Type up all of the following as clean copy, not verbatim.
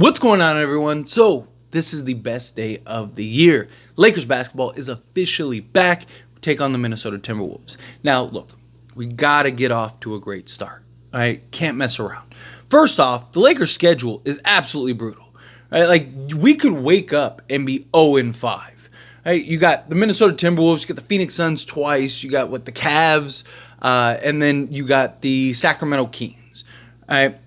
What's going on, everyone? So, this is the best day of the year. Lakers basketball is officially back. We take on the Minnesota Timberwolves. Now, look, we got to get off to a great start. All right? Can't mess around. First off, the Lakers' schedule is absolutely brutal. Right? Like, we could wake up and be 0-5. Right? You got the Minnesota Timberwolves, you got the Phoenix Suns twice, you got the Cavs, and then you got the Sacramento Kings. All right?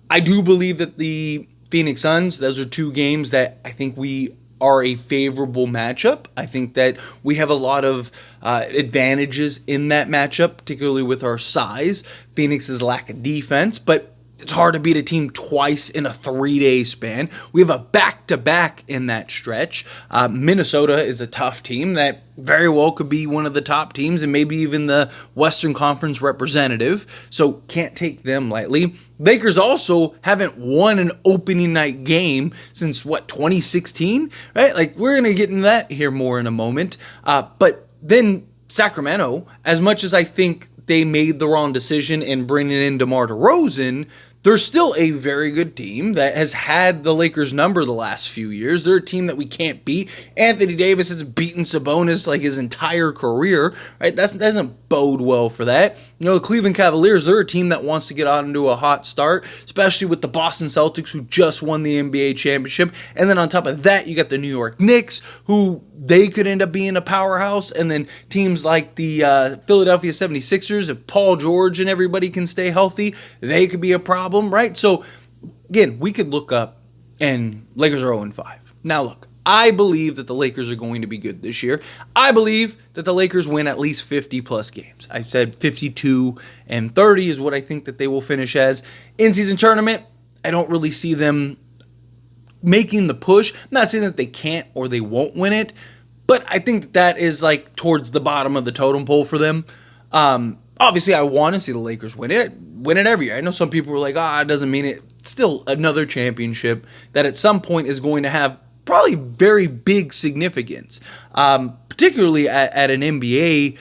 I do believe that the Phoenix Suns, those are two games that I think we are a favorable matchup. I think that we have a lot of advantages in that matchup, particularly with our size. Phoenix's lack of defense, but it's hard to beat a team twice in a 3-day span. We have a back-to-back in that stretch. Minnesota is a tough team that very well could be one of the top teams and maybe even the Western Conference representative. So can't take them lightly. Lakers also haven't won an opening night game since, 2016? Right? Like, we're going to get into that here more in a moment. But then Sacramento, as much as I think they made the wrong decision in bringing in DeMar DeRozan, they're still a very good team that has had the Lakers' number the last few years. They're a team that we can't beat. Anthony Davis has beaten Sabonis like his entire career, right? That doesn't bode well for that. The Cleveland Cavaliers, they're a team that wants to get out into a hot start, especially with the Boston Celtics, who just won the NBA championship. And then on top of that, you got the New York Knicks, who they could end up being a powerhouse. And then teams like the Philadelphia 76ers, if Paul George and everybody can stay healthy, they could be a problem. Right? So, again, we could look up and Lakers are 0-5. Now, look, I believe that the Lakers are going to be good this year. I believe that the Lakers win at least 50-plus games. I said 52 and 30 is what I think that they will finish as. In-season tournament, I don't really see them making the push. I'm not saying that they can't or they won't win it, but I think that is like towards the bottom of the totem pole for them. Obviously, I want to see the Lakers win it every year. I know some people were like, it doesn't mean it. It's still another championship that at some point is going to have probably very big significance, particularly at an NBA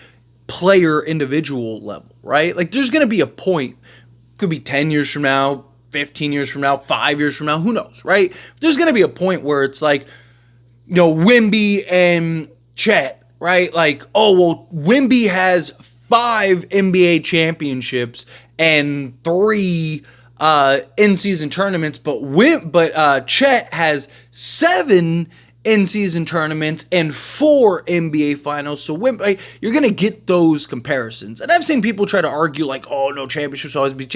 player individual level, right? Like, there's going to be a point, could be 10 years from now, 15 years from now, 5 years from now, who knows, right? There's going to be a point where it's like, Wemby and Chet, right? Like, Wemby has 5 NBA championships and 3 in-season tournaments, but Chet has 7 in-season tournaments and 4 NBA finals. So you're going to get those comparisons. And I've seen people try to argue like, no, championships always be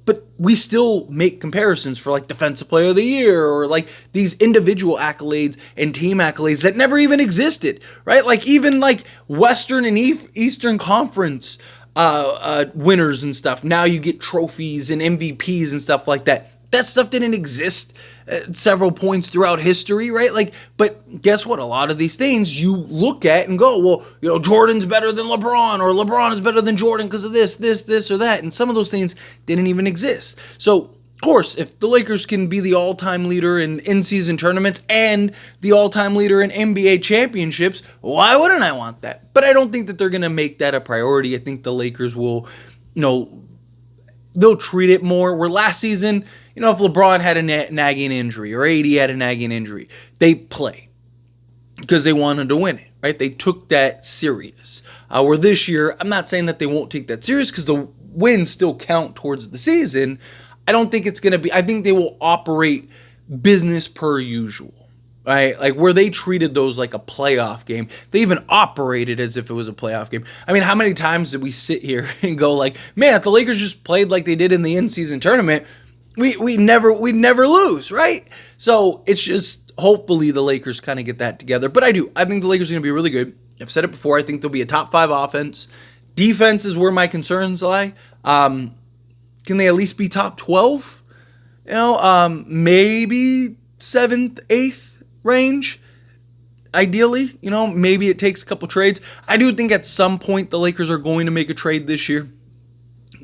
but we still make comparisons for like defensive player of the year or like these individual accolades and team accolades that never even existed, right? Like even like Western and Eastern Conference winners and stuff. Now you get trophies and MVPs and stuff like that. That stuff didn't exist at several points throughout history, right? Like, but guess what? A lot of these things you look at and go, Jordan's better than LeBron, or LeBron is better than Jordan because of this, or that. And some of those things didn't even exist. So, of course, if the Lakers can be the all-time leader in in-season tournaments and the all-time leader in NBA championships, why wouldn't I want that? But I don't think that they're going to make that a priority. I think the Lakers will, they'll treat it more. Where last season, if LeBron had a nagging injury or AD had a nagging injury, they played because they wanted to win it, right? They took that serious. Where this year, I'm not saying that they won't take that serious because the wins still count towards the season. I don't think it's going to be, I think they will operate business per usual. Right? Like where they treated those like a playoff game. They even operated as if it was a playoff game. I mean, how many times did we sit here and go like, man, if the Lakers just played like they did in the in-season tournament, we'd never lose, right? So it's just hopefully the Lakers kind of get that together. But I think the Lakers are going to be really good. I've said it before. I think they'll be a top 5 offense. Defense is where my concerns lie. Can they at least be top 12? Maybe 7th, 8th range, ideally. Maybe it takes a couple trades. I do think at some point the Lakers are going to make a trade this year.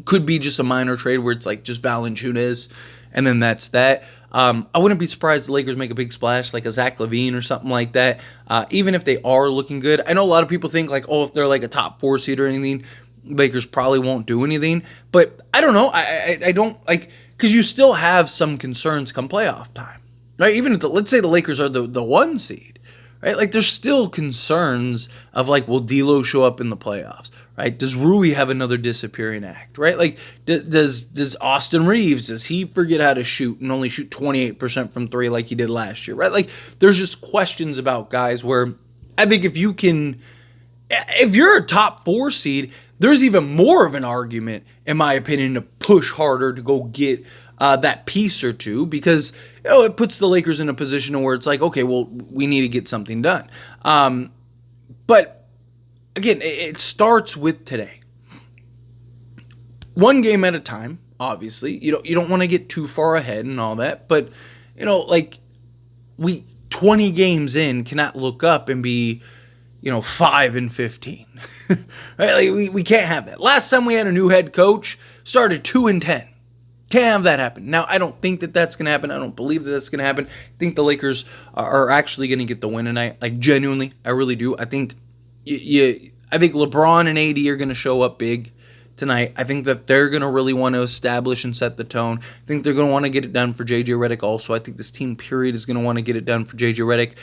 Could be just a minor trade where it's like just Valanciunas and then that's that. I wouldn't be surprised the Lakers make a big splash like a Zach LaVine or something like that, even if they are looking good. I know a lot of people think like, if they're like a top 4 seed or anything, Lakers probably won't do anything, but I don't know. I don't like, because you still have some concerns come playoff time. right? Even if let's say the Lakers are the 1 seed, right? Like there's still concerns of like, will D'Lo show up in the playoffs, right? Does Rui have another disappearing act, right? Like does Austin Reeves, does he forget how to shoot and only shoot 28% from three like he did last year, right? Like there's just questions about guys where I think if you're a top 4 seed, there's even more of an argument, in my opinion, to push harder to go get that piece or two, because it puts the Lakers in a position where it's like, okay, well, we need to get something done. But again, it starts with today. One game at a time, obviously. You don't want to get too far ahead and all that, but like we 20 games in cannot look up and be 5-15, right? Like we can't have that. Last time we had a new head coach, started 2-10. Can't have that happen. Now, I don't think that that's going to happen. I don't believe that that's going to happen. I think the Lakers are actually going to get the win tonight. Like genuinely, I really do. I think I think LeBron and AD are going to show up big tonight. I think that they're going to really want to establish and set the tone. I think they're going to want to get it done for JJ Redick also. I think this team period is going to want to get it done for JJ Redick.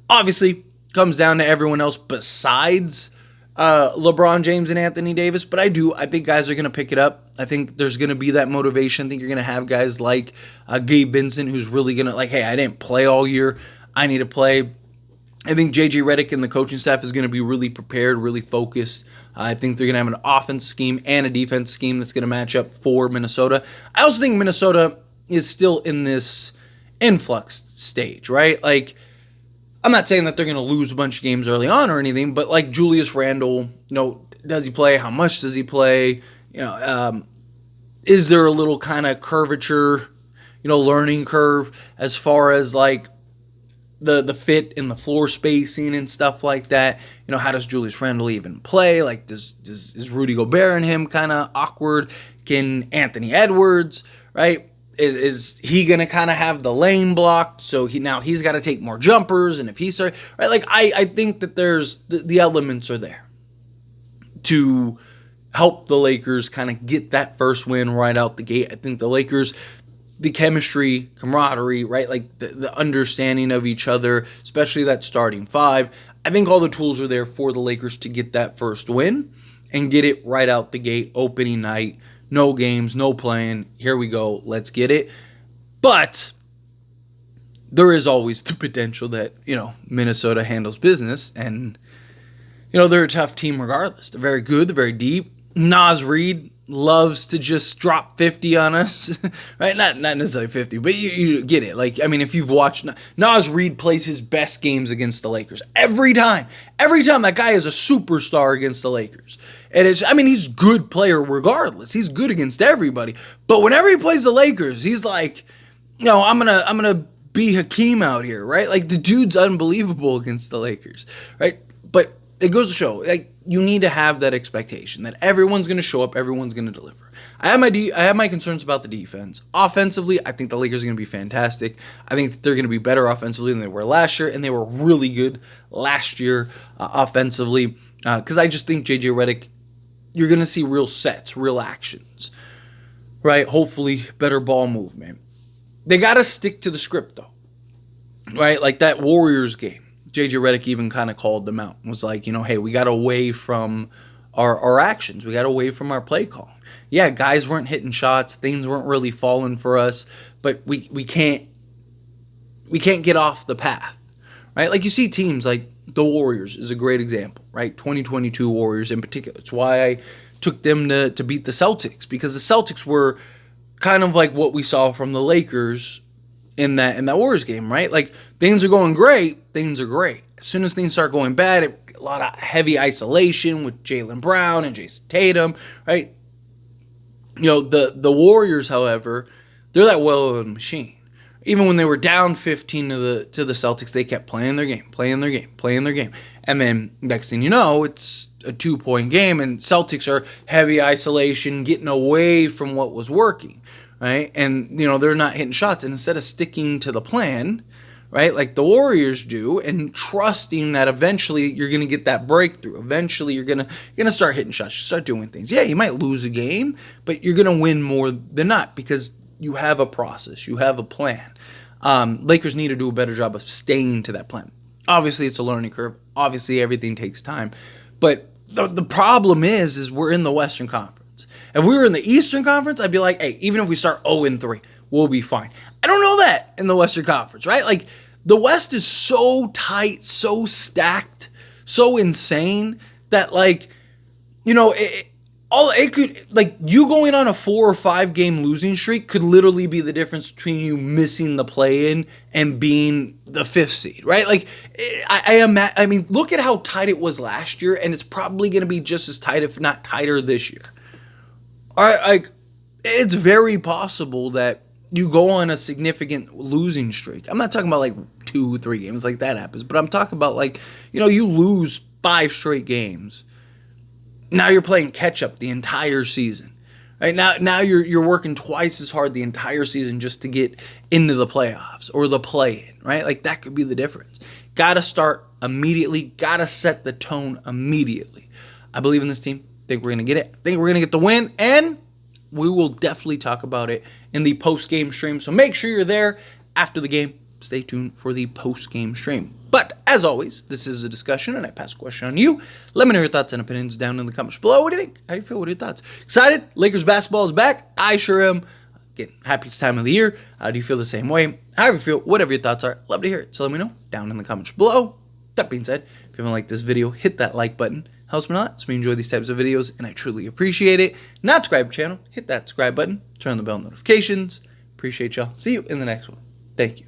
Obviously, comes down to everyone else besides LeBron James and Anthony Davis, but I think guys are going to pick it up. I think there's going to be that motivation. I think you're going to have guys like Gabe Vincent, who's really going to like, hey, I didn't play all year, I need to play. I think JJ Redick and the coaching staff is going to be really prepared, really focused. I think they're going to have an offense scheme and a defense scheme that's going to match up for Minnesota. I also think Minnesota is still in this influx stage, right? Like, I'm not saying that they're going to lose a bunch of games early on or anything, but like Julius Randle, does he play? How much does he play? Is there a little kind of curvature, learning curve as far as like the fit in the floor spacing and stuff like that? How does Julius Randle even play? Like, is Rudy Gobert and him kind of awkward? Can Anthony Edwards, right? Is he going to kind of have the lane blocked? So he's got to take more jumpers. And if he's right, like I think that there's the elements are there to help the Lakers kind of get that first win right out the gate. I think the Lakers, the chemistry, camaraderie, right? Like the understanding of each other, especially that starting five. I think all the tools are there for the Lakers to get that first win and get it right out the gate, opening night. No games, no playing. Here we go. Let's get it. But there is always the potential that, Minnesota handles business. And, they're a tough team regardless. They're very good. They're very deep. Naz Reid loves to just drop 50 on us, right? Not necessarily 50, but you get it. Like, I mean, if you've watched, Naz Reid plays his best games against the Lakers. Every time that guy is a superstar against the Lakers. And he's a good player regardless. He's good against everybody. But whenever he plays the Lakers, he's like, I'm gonna be Hakeem out here, right? Like the dude's unbelievable against the Lakers, right? But it goes to show, like, you need to have that expectation that everyone's going to show up, everyone's going to deliver. I have my concerns about the defense. Offensively, I think the Lakers are going to be fantastic. I think that they're going to be better offensively than they were last year, and they were really good last year offensively. Because I just think JJ Redick, you're going to see real sets, real actions, right? Hopefully, better ball movement. They got to stick to the script, though, right? Like that Warriors game. JJ Redick even kind of called them out. Was like, hey, we got away from our actions. We got away from our play call. Yeah, guys weren't hitting shots. Things weren't really falling for us. But we can't get off the path, right? Like you see teams like the Warriors is a great example, right? 2022 Warriors in particular. It's why I took them to beat the Celtics, because the Celtics were kind of like what we saw from the Lakers in that Warriors game, right? Like things are going great, things are great. As soon as things start going bad, a lot of heavy isolation with Jaylen Brown and Jason Tatum, right? The Warriors, however, they're that well-oiled machine. Even when they were down 15 to the Celtics, they kept playing their game. And then next thing you know, it's a 2-point game, and Celtics are heavy isolation, getting away from what was working, right? And, they're not hitting shots. And instead of sticking to the plan, right, like the Warriors do, and trusting that eventually you're going to get that breakthrough. Eventually you're going to start hitting shots, you start doing things. Yeah, you might lose a game, but you're going to win more than not because you have a process, you have a plan. Lakers need to do a better job of staying to that plan. Obviously, it's a learning curve. Obviously, everything takes time. But the problem is we're in the Western Conference. If we were in the Eastern Conference, I'd be like, hey, even if we start 0-3, we'll be fine. I don't know that in the Western Conference, right? Like, the West is so tight, so stacked, so insane that, like, you know, it could, like, you going on a 4 or 5 game losing streak could literally be the difference between you missing the play-in and being the 5th seed, right? Like, I mean, look at how tight it was last year, and it's probably going to be just as tight, if not tighter, this year. All right, like, it's very possible that you go on a significant losing streak. I'm not talking about, like, 2-3 games, like that happens, but I'm talking about, like, you know, you lose 5 straight games. Now you're playing catch up the entire season, right? Now you're working twice as hard the entire season just to get into the playoffs or the play-in, right? Like, that could be the difference. Got to start immediately. Got to set the tone immediately. I believe in this team. Think we're gonna get it. Think we're gonna get the win, and we will definitely talk about it in the post-game stream. So make sure you're there after the game. Stay tuned for the post-game stream. But as always, this is a discussion, and I pass a question on you. Let me know your thoughts and opinions down in the comments below. What do you think? How do you feel? What are your thoughts? Excited? Lakers basketball is back. I sure am. Again, happiest time of the year. Do you feel the same way? However you feel, whatever your thoughts are, love to hear it. So let me know down in the comments below. That being said, if you haven't liked this video, hit that like button. Helps me a lot. So we enjoy these types of videos, and I truly appreciate it. Not subscribe to the channel, hit that subscribe button. Turn on the bell notifications. Appreciate y'all. See you in the next one. Thank you.